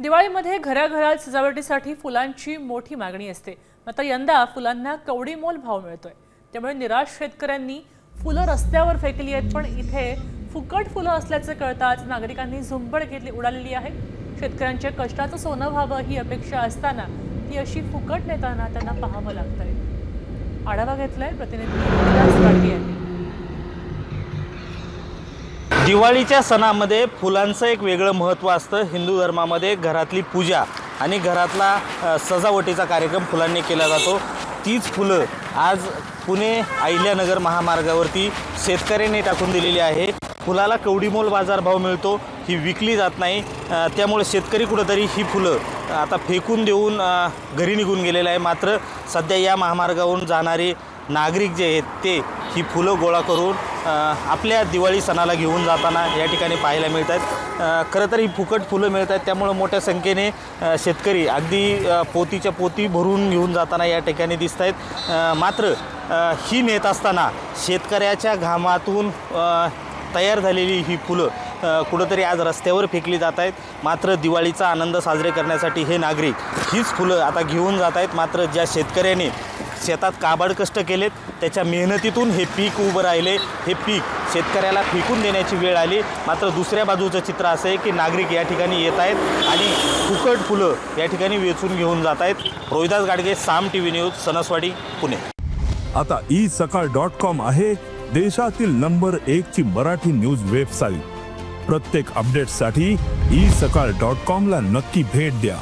दिवाळीमध्ये घराघरात सजावटीसाठी फुलांची मोठी मागणी असते। मात्र यंदा फुलांना कवडीमोल भाव मिळतोय। त्यामुळे निराश शेतकऱ्यांनी फुलं रस्त्यावर फेकली आहेत। पण इथे फुकट फुलं असल्याचे कळताच नागरिकांनी झुंबड घेतली उडालेली आहे। शेतकऱ्यांच्या कष्टाचं सोनं व्हावं ही अपेक्षा असताना ती अशी फुकट नेताना त्यांना पाहावं लागतंय। आढावा घेतलाय प्रतिनिधी रोहिदास गाडगे यांनी। दिवाळीच्या सणामध्ये फुलांचं एक वेगळं महत्त्व असतं। हिंदू धर्मामध्ये घरातली पूजा आणि घरातला सजावटीचा कार्यक्रम फुलांनी केला जातो। तीच फुलं आज पुणे अहिल्यानगर महामार्गावरती शेतकऱ्यांनी टाकून दिलेली आहे। फुलाला कवडीमोल बाजारभाव मिळतो, ही विकली जात नाही। त्यामुळे शेतकरी कुठेतरी ही फुलं आता फेकून देऊन घरी निघून गेलेले आहे। मात्र सध्या या महामार्गावरून जाणारे नागरिक जे आहेत ते ही फुलं गोळा करून आपल्या दिवाळी सणाला घेऊन जाताना या ठिकाणी पाहायला मिळत आहेत। खरं तर ही फुकट फुलं मिळत आहेत, त्यामुळे मोठ्या संख्येने शेतकरी अगदी पोतीच्या पोती भरून घेऊन जाताना या ठिकाणी दिसत आहेत। मात्र ही नेत असताना शेतकऱ्याच्या घामातून तयार झालेली ही फुलं कुठंतरी आज रस्त्यावर फेकली जात आहेत। मात्र दिवाळीचा आनंद साजरे करण्यासाठी हे नागरिक हीच फुलं आता घेऊन जात आहेत। मात्र ज्या शेतकऱ्याने शेतात काबाड कष्ट केलेत, त्याच्या मेहनतीतून हे पीक उभं राहिले, हे पीक शेतकऱ्याला फेकून देण्याची वेळ आली। मात्र दुसऱ्या बाजूचं चित्र असं आहे की नागरिक या ठिकाणी येत आहेत आणि फुकट फुलं या ठिकाणी वेचून घेऊन जात आहेत। रोहिदास गाडगे, साम टीव्ही न्यूज, सणसवाडी, पुणे। आता isakal.com आहे देशातील नंबर 1 ची मराठी न्यूज वेबसाईट। प्रत्येक अपडेटसाठी isakal.com ला नक्की भेट द्या।